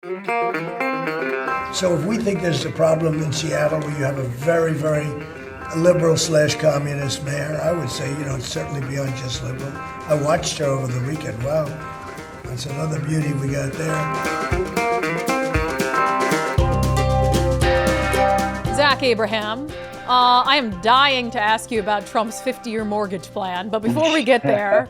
So if we think there's a problem in Seattle where you have a very, very liberal/communist mayor, I would say, it's certainly beyond just liberal. I watched her over the weekend. Wow, that's another beauty we got there. Zach Abraham, I am dying to ask you about Trump's 50-year mortgage plan, but before we get there,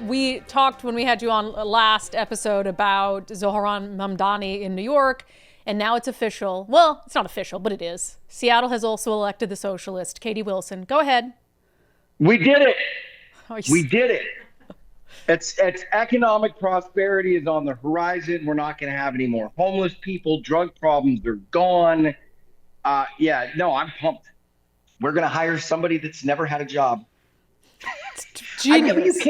we talked when we had you on last episode about Zohran Mamdani in New York, and now it's official. Well, it's not official, but it is. Seattle has also elected the socialist, Katie Wilson. Go ahead. We did it. We did it. It's economic prosperity is on the horizon. We're not going to have any more homeless people. Drug problems are gone. I'm pumped. We're going to hire somebody that's never had a job. Genius.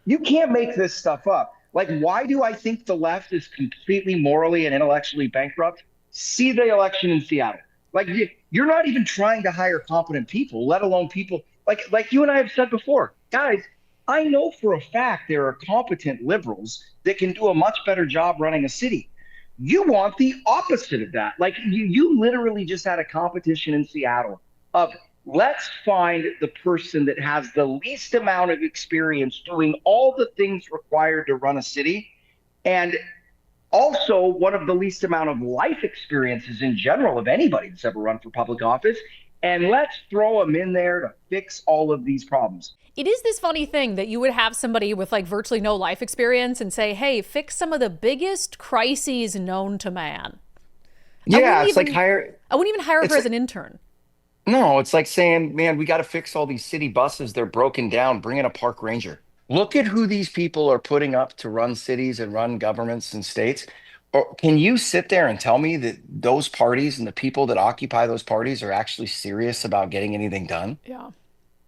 You can't make this stuff up. Like, why do I think the left is completely morally and intellectually bankrupt? See the election in Seattle. Like, you're not even trying to hire competent people, let alone people like you and I have said before. Guys, I know for a fact there are competent liberals that can do a much better job running a city. You want the opposite of that. Like, you literally just had a competition in Seattle of let's find the person that has the least amount of experience doing all the things required to run a city, and also one of the least amount of life experiences in general of anybody that's ever run for public office. And let's throw them in there to fix all of these problems. It is this funny thing that you would have somebody with like virtually no life experience and say, hey, fix some of the biggest crises known to man. Yeah, I wouldn't even hire her as an intern. No, it's like saying, man, we got to fix all these city buses. They're broken down. Bring in a park ranger. Look at who these people are putting up to run cities and run governments and states. Or can you sit there and tell me that those parties and the people that occupy those parties are actually serious about getting anything done? Yeah.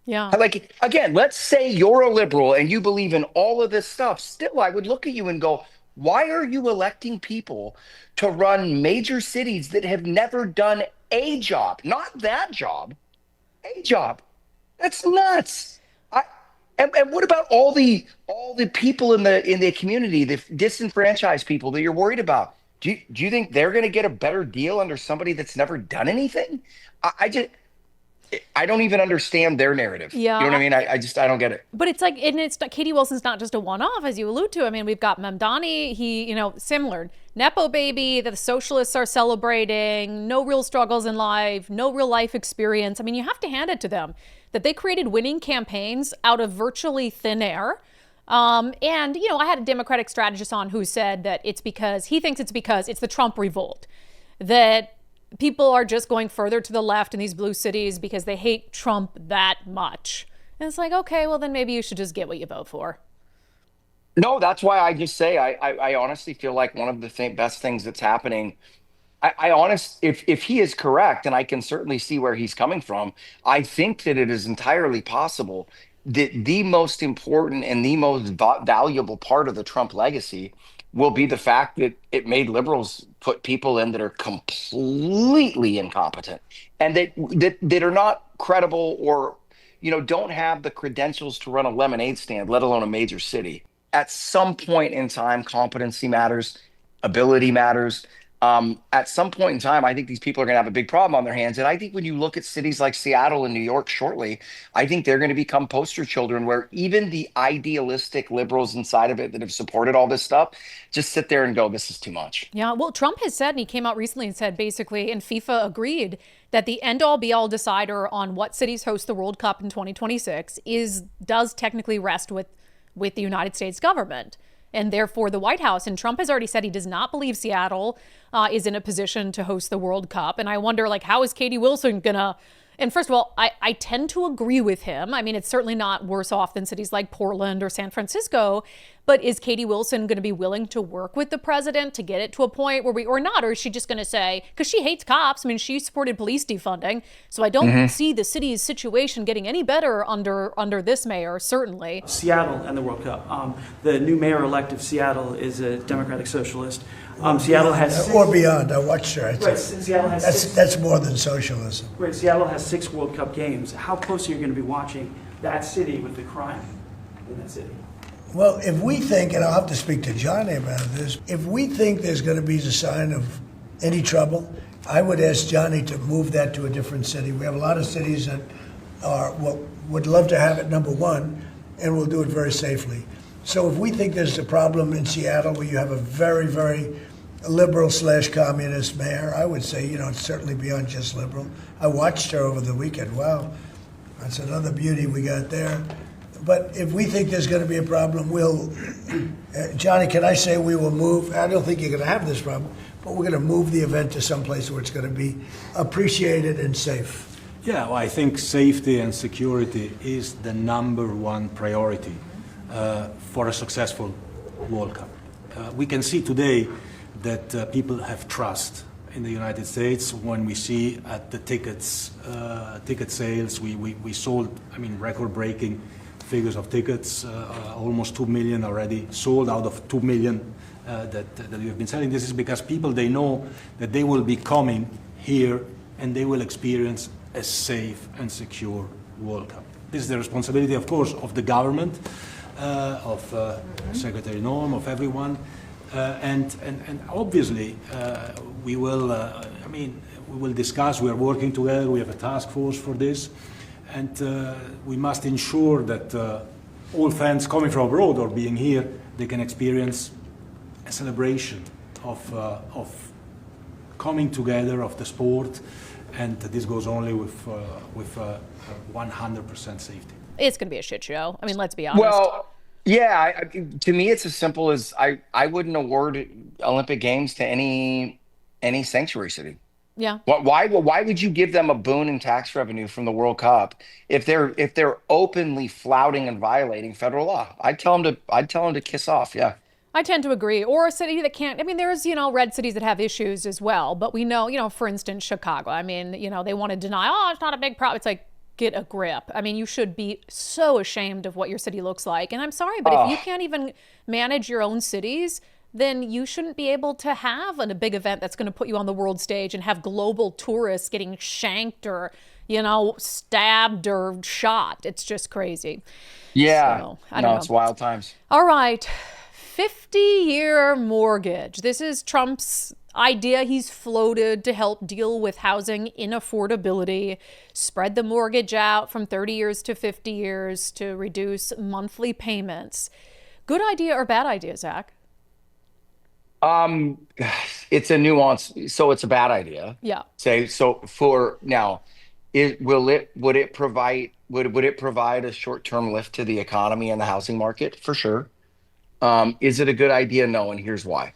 Yeah. Like, again, let's say you're a liberal and you believe in all of this stuff. Still, I would look at you and go, why are you electing people to run major cities that have never done a job? Not that job, a job. That's nuts. And what about all the people in the community, the disenfranchised people that you're worried about? Do you think they're going to get a better deal under somebody that's never done anything? I don't even understand their narrative. Yeah. You know what I mean? I don't get it. But it's like, and it's Katie Wilson's not just a one-off, as you allude to. I mean, we've got Mamdani, similar. Nepo baby that the socialists are celebrating, no real struggles in life, no real life experience. I mean, you have to hand it to them that they created winning campaigns out of virtually thin air. I had a Democratic strategist on who said that he thinks it's because it's the Trump revolt, that people are just going further to the left in these blue cities because they hate Trump that much. And it's like, okay, well, then maybe you should just get what you vote for. No, that's why I just say I honestly feel like one of the best things that's happening. If he is correct, and I can certainly see where he's coming from, I think that it is entirely possible that the most important and the most valuable part of the Trump legacy will be the fact that it made liberals put people in that are completely incompetent and that are not credible or, don't have the credentials to run a lemonade stand, let alone a major city. At some point in time, competency matters, ability matters. At some point in time, I think these people are going to have a big problem on their hands. And I think when you look at cities like Seattle and New York shortly, I think they're going to become poster children where even the idealistic liberals inside of it that have supported all this stuff just sit there and go, this is too much. Yeah, well, Trump has said, and he came out recently and said basically, and FIFA agreed, that the end-all be-all decider on what cities host the World Cup in 2026 does technically rest with the United States government. And therefore the White House. And Trump has already said he does not believe Seattle is in a position to host the World Cup. And I wonder, how is Katie Wilson gonna? And first of all, I tend to agree with him. I mean, it's certainly not worse off than cities like Portland or San Francisco. But is Katie Wilson going to be willing to work with the president to get it to a point where or not? Or is she just going to say, because she hates cops, I mean, she supported police defunding. So I don't see the city's situation getting any better under this mayor, certainly. Seattle and the World Cup. The new mayor-elect of Seattle is a Democratic socialist. Seattle has or beyond. I watched her. Right, Seattle has that's more than socialism. Right, Seattle has 6 World Cup games. How close are you going to be watching that city with the crime in that city? Well, if we think, and I'll have to speak to Johnny about this, if we think there's going to be a sign of any trouble, I would ask Johnny to move that to a different city. We have a lot of cities that would love to have it number one, and we'll do it very safely. So if we think there's a problem in Seattle where you have a very, very liberal/communist mayor, I would say, it's certainly beyond just liberal. I watched her over the weekend. Wow, that's another beauty we got there. But if we think there's going to be a problem, Johnny, can I say we will move? I don't think you're going to have this problem, but we're going to move the event to someplace where it's going to be appreciated and safe. Yeah, well, I think safety and security is the number one priority for a successful World Cup. We can see today that people have trust in the United States. When we see at the ticket sales, we sold, record-breaking figures of tickets, almost 2 million already sold out of 2 million that we have been selling. This is because people, they know that they will be coming here and they will experience a safe and secure World Cup. This is the responsibility, of course, of the government, of Secretary Norm, of everyone, and obviously we will. We will discuss. We are working together. We have a task force for this, and we must ensure that all fans coming from abroad or being here, they can experience a celebration of coming together of the sport. And this goes only with 100% safety. It's going to be a shit show. Let's be honest. Well, yeah, to me, it's as simple as I wouldn't award Olympic Games to any sanctuary city. Yeah. Why would you give them a boon in tax revenue from the World Cup if they're openly flouting and violating federal law? I'd tell them to kiss off. Yeah. I tend to agree. Or a city that can't, there's, red cities that have issues as well. But we know, for instance, Chicago, they want to deny, it's not a big problem. It's like, get a grip. You should be so ashamed of what your city looks like. And I'm sorry, but if you can't even manage your own cities, then you shouldn't be able to have a big event that's going to put you on the world stage and have global tourists getting shanked or, stabbed or shot. It's just crazy. Yeah. So, I don't know. It's wild times. All right. 50-year mortgage. This is Trump's idea he's floated to help deal with housing inaffordability, spread the mortgage out from 30 years to 50 years to reduce monthly payments. Good idea or bad idea, Zach? It's a nuance. So it's a bad idea. Yeah. So for now, would it provide a short-term lift to the economy and the housing market? For sure. Is it a good idea? No, and here's why.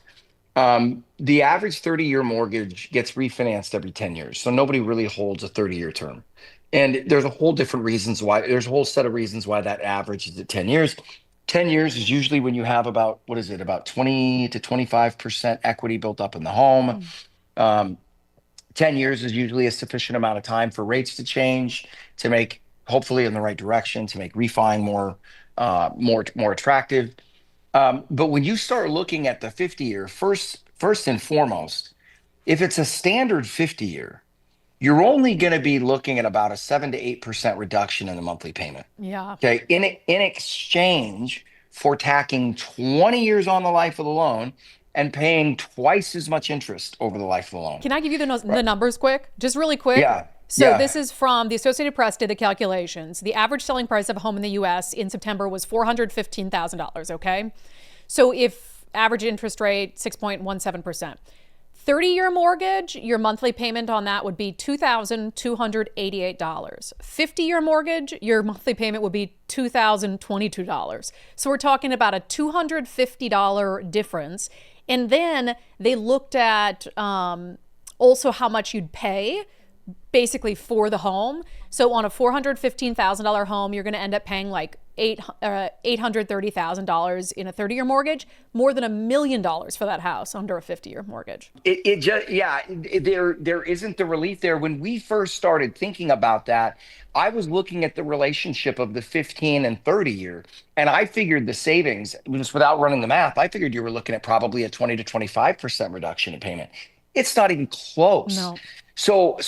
The average 30-year mortgage gets refinanced every 10 years. So nobody really holds a 30-year term. And there's a whole set of reasons why that average is at 10 years. 10 years is usually when you have about 20 to 25% equity built up in the home. 10 years is usually a sufficient amount of time for rates to change, to make, hopefully in the right direction, to make refining more attractive. But when you start looking at the 50-year, first and foremost, if it's a standard 50-year, you're only going to be looking at about a 7 to 8% reduction in the monthly payment. Yeah. Okay. In exchange for tacking 20 years on the life of the loan and paying twice as much interest over the life of the loan. Can I give you the numbers quick? Just really quick? Yeah. So this is from the Associated Press, did the calculations. The average selling price of a home in the U.S. in September was $415,000, okay? So if average interest rate, 6.17%. 30-year mortgage, your monthly payment on that would be $2,288. 50-year mortgage, your monthly payment would be $2,022. So we're talking about a $250 difference. And then they looked at also how much you'd pay basically for the home. So on a $415,000 home, you're going to end up paying like $830,000 in a 30-year mortgage, more than $1 million for that house under a 50-year mortgage. There isn't the relief there. When we first started thinking about that, I was looking at the relationship of the 15 and 30 year, and I figured the savings, just without running the math, I figured you were looking at probably a 20 to 25% reduction in payment. It's not even close. No. So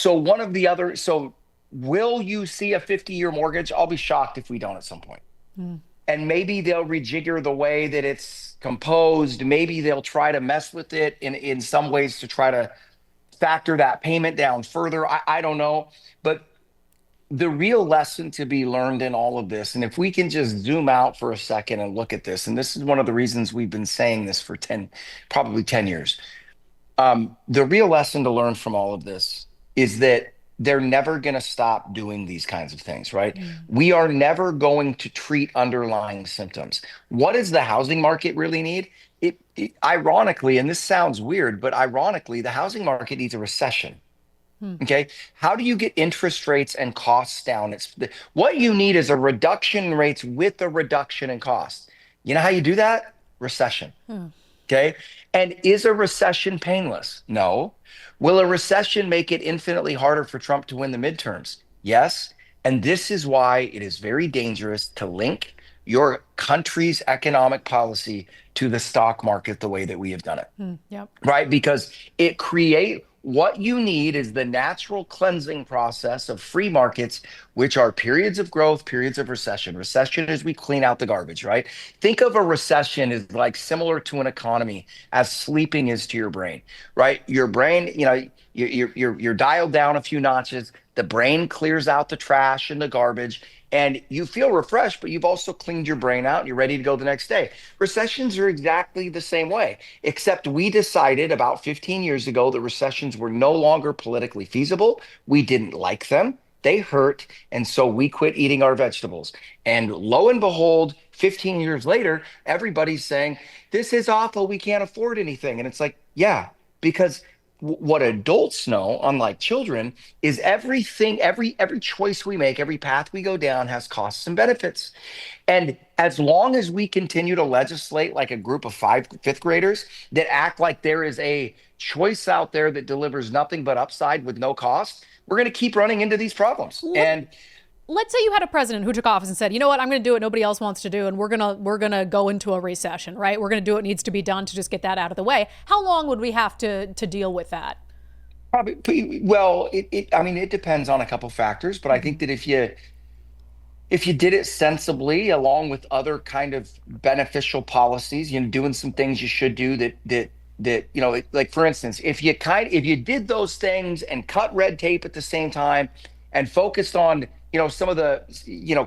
will you see a 50-year mortgage? I'll be shocked if we don't at some point. and maybe they'll rejigger the way that it's composed. Maybe they'll try to mess with it in some ways to try to factor that payment down further. I don't know. But the real lesson to be learned in all of this, and if we can just zoom out for a second and look at this, and this is one of the reasons we've been saying this for probably 10 years. The real lesson to learn from all of this is that they're never going to stop doing these kinds of things, right? We are never going to treat underlying symptoms. What does the housing market really need? Ironically, and this sounds weird, but ironically, the housing market needs a recession. Okay. How do you get interest rates and costs down? What you need is a reduction in rates with a reduction in costs. You know how you do that? Recession. Okay. And is a recession painless? No. Will a recession make it infinitely harder for Trump to win the midterms? Yes. And this is why it is very dangerous to link your country's economic policy to the stock market the way that we have done it. Yep. Right? Because what you need is the natural cleansing process of free markets, which are periods of growth, periods of recession. Recession is we clean out the garbage, right? Think of a recession as like similar to an economy as sleeping is to your brain, right? Your brain, you're dialed down a few notches. The brain clears out the trash and the garbage, and you feel refreshed, but you've also cleaned your brain out and you're ready to go the next day. Recessions are exactly the same way, except we decided about 15 years ago that recessions were no longer politically feasible. We didn't like them. They hurt. And so we quit eating our vegetables. And lo and behold, 15 years later, everybody's saying, this is awful. We can't afford anything. And it's like, yeah, because what adults know, unlike children, is everything, every choice we make, every path we go down has costs and benefits. And as long as we continue to legislate like a group of fifth graders that act like there is a choice out there that delivers nothing but upside with no cost, we're going to keep running into these problems. And let's say you had a president who took office and said, you know what, I'm going to do what nobody else wants to do, and we're going to go into a recession, right? We're going to do what needs to be done to just get that out of the way. How long would we have to deal with that? Probably, well, it depends on a couple factors, but I think that if you did it sensibly, along with other kind of beneficial policies, doing some things you should do that like for instance, if you did those things and cut red tape at the same time and focused on some of the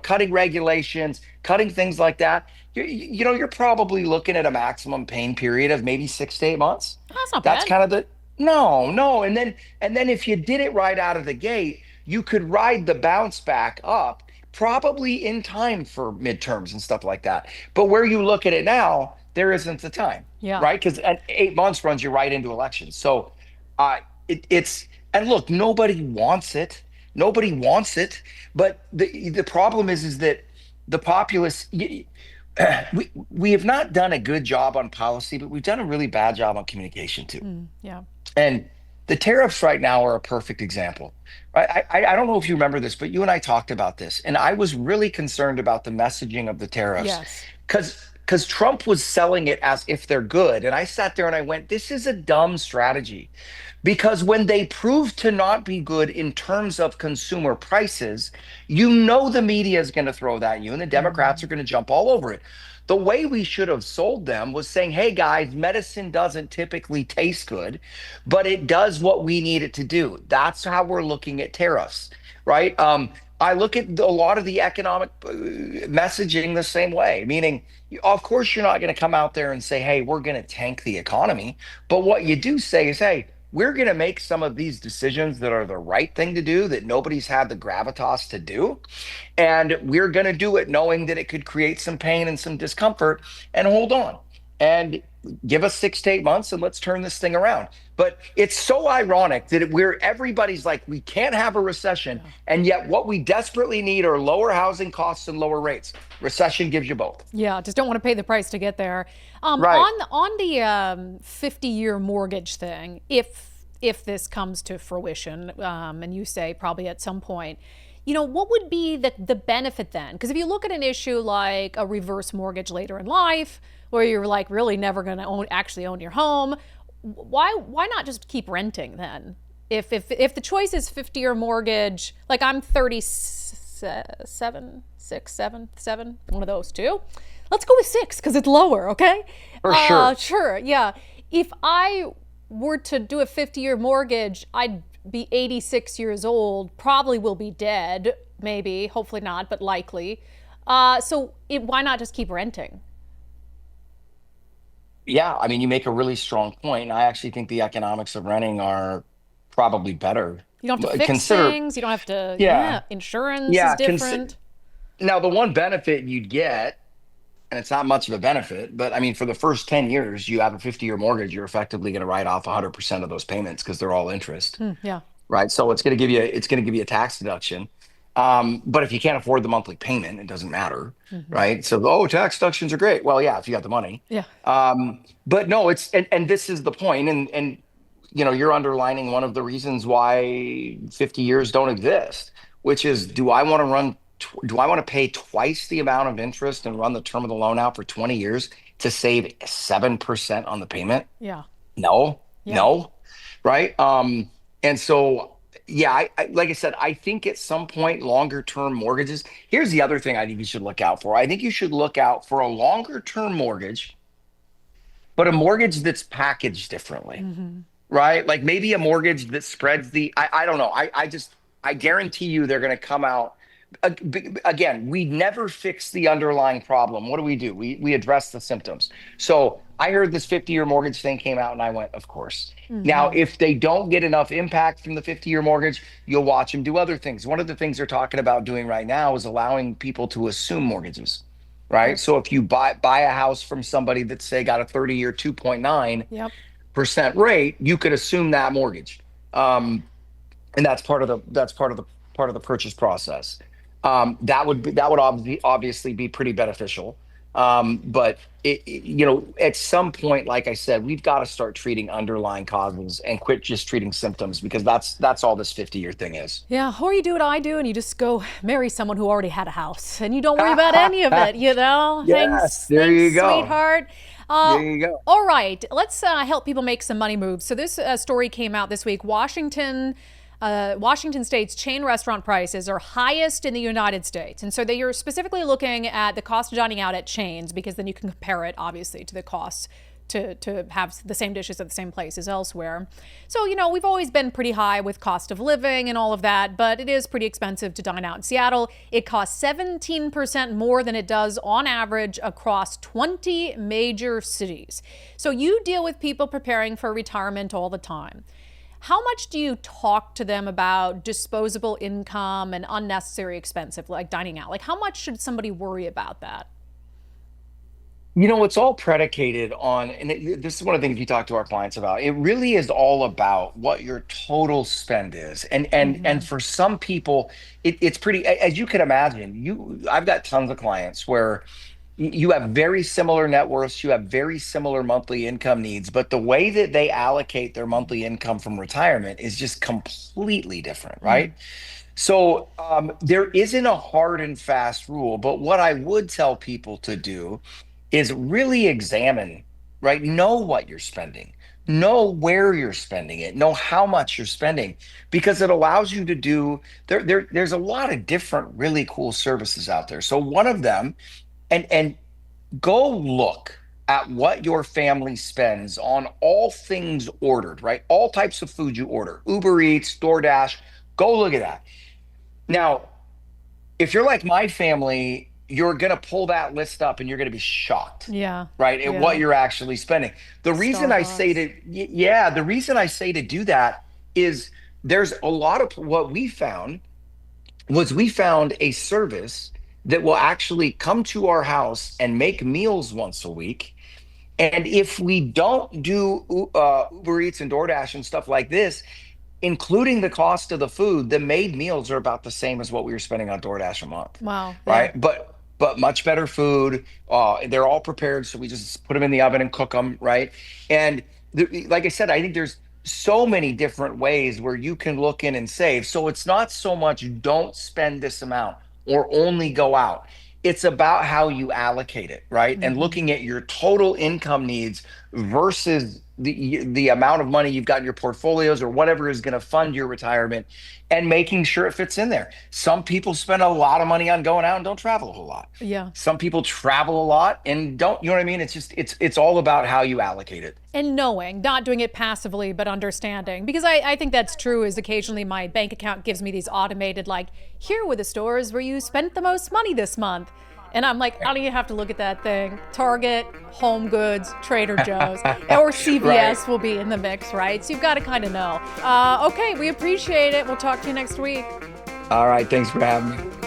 cutting regulations, cutting things like that, you're probably looking at a maximum pain period of maybe 6 to 8 months. That's not bad. That's kind of no. And then if you did it right out of the gate, you could ride the bounce back up probably in time for midterms and stuff like that. But where you look at it now, there isn't the time, right? Because 8 months runs you right into elections. So and look, nobody wants it. Nobody wants it. But the problem is that the populace, we have not done a good job on policy, but we've done a really bad job on communication too. And the tariffs right now are a perfect example. Right? I don't know if you remember this, but you and I talked about this, and I was really concerned about the messaging of the tariffs. Yes. Because Trump was selling it as if they're good. And I sat there and I went, this is a dumb strategy. Because when they prove to not be good in terms of consumer prices, the media is going to throw that at you, and the Democrats are going to jump all over it. The way we should have sold them was saying, hey guys, medicine doesn't typically taste good, but it does what we need it to do. That's how we're looking at tariffs, right? I look at a lot of the economic messaging the same way, meaning, of course, you're not going to come out there and say, hey, we're going to tank the economy. But what you do say is, hey, we're going to make some of these decisions that are the right thing to do, that nobody's had the gravitas to do. And we're going to do it knowing that it could create some pain and some discomfort, and hold on and give us 6 to 8 months and let's turn this thing around. But it's so ironic that everybody's like, we can't have a recession. And yet what we desperately need are lower housing costs and lower rates. Recession gives you both. Yeah, just don't want to pay the price to get there. Right. On the 50-year mortgage thing, if this comes to fruition, and you say probably at some point, what would be the benefit then? Because if you look at an issue like a reverse mortgage later in life, where you're like really never going to actually own your home, why not just keep renting then? If the choice is 50-year mortgage, like I'm 36 seven, six, seven, seven, one of those two. Let's go with six because it's lower, okay? For sure. Sure, yeah. If I were to do a 50-year mortgage, I'd be 86 years old, probably will be dead, maybe, hopefully not, but likely. Why not just keep renting? Yeah, I mean, you make a really strong point. I actually think the economics of renting are probably better. You don't have to fix Consider, things. You don't have to, yeah, insurance is yeah. different. Now, the one benefit you'd get, and it's not much of a benefit, but I mean, for the first 10 years, you have a 50-year mortgage, you're effectively going to write off 100% of those payments because they're all interest, Yeah. right? So it's going to give you a tax deduction. But if you can't afford the monthly payment, it doesn't matter, right? So, tax deductions are great. Well, yeah, if you got the money. Yeah. But no, and this is the point, and you're underlining one of the reasons why 50 years don't exist, which is, do I want to pay twice the amount of interest and run the term of the loan out for 20 years to save 7% on the payment? Yeah. No, Yeah. no, right? And so, yeah, like I said, I think at some point, longer term mortgages. Here's the other thing I think you should look out for. I think you should look out for a longer term mortgage, but a mortgage that's packaged differently, right? Like maybe a mortgage that spreads I don't know. I guarantee you they're going to come out. Again, we never fix the underlying problem. What do? We address the symptoms. So I heard this 50-year mortgage thing came out and I went, of course. Now, if they don't get enough impact from the 50-year mortgage, you'll watch them do other things. One of the things they're talking about doing right now is allowing people to assume mortgages, right? So if you buy a house from somebody that say got a 30-year 2.9% rate, you could assume that mortgage. And that's part of the purchase process. That would obviously be pretty beneficial. But at some point, like I said, we've got to start treating underlying causes and quit just treating symptoms, because that's all this 50-year thing is. Yeah, or you do what I do and you just go marry someone who already had a house and you don't worry about any of it, Yes, there you go. Sweetheart. There you go. All right, let's help people make some money moves. So this story came out this week. Washington State's chain restaurant prices are highest in the United States. And so they are specifically looking at the cost of dining out at chains, because then you can compare it, obviously, to the costs to have the same dishes at the same places elsewhere. So, we've always been pretty high with cost of living and all of that, but it is pretty expensive to dine out in Seattle. It costs 17% more than it does on average across 20 major cities. So you deal with people preparing for retirement all the time. How much do you talk to them about disposable income and unnecessary expensive, like dining out? Like, how much should somebody worry about that? It's all predicated on, and this is one of the things we talk to our clients about. It really is all about what your total spend is, and for some people, it's pretty. As you can imagine, I've got tons of clients where you have very similar net worths, you have very similar monthly income needs, but the way that they allocate their monthly income from retirement is just completely different, right? So there isn't a hard and fast rule, but what I would tell people to do is really examine, right? Know what you're spending, know where you're spending it, know how much you're spending, because it allows you to do, there's a lot of different really cool services out there. So one of them, and go look at what your family spends on all things ordered, right? All types of food you order, Uber Eats, DoorDash, go look at that. Now, if you're like my family, you're going to pull that list up and you're going to be shocked. Yeah. Right. At what you're actually spending. The reason I say to do that is there's a lot of what we found a service that will actually come to our house and make meals once a week. And if we don't do Uber Eats and DoorDash and stuff like this, including the cost of the food, the made meals are about the same as what we were spending on DoorDash a month. Wow. Right. Yeah. But much better food. They're all prepared. So we just put them in the oven and cook them. Right. And like I said, I think there's so many different ways where you can look in and save. So it's not so much don't spend this amount or only go out. It's about how you allocate it. Right. And looking at your total income needs versus the amount of money you've got in your portfolios or whatever is going to fund your retirement, and making sure it fits in there. Some people spend a lot of money on going out and don't travel a whole lot. Yeah. Some people travel a lot and don't, you know what I mean? It's just, it's all about how you allocate it. And knowing, not doing it passively, but understanding. Because I think that's true, is occasionally my bank account gives me these automated, like, here were the stores where you spent the most money this month. And I'm like, I don't even have to look at that thing. Target, Home Goods, Trader Joe's, or CVS Right. will be in the mix, right? So you've got to kind of know. Okay, we appreciate it. We'll talk to you next week. All right. Thanks for having me.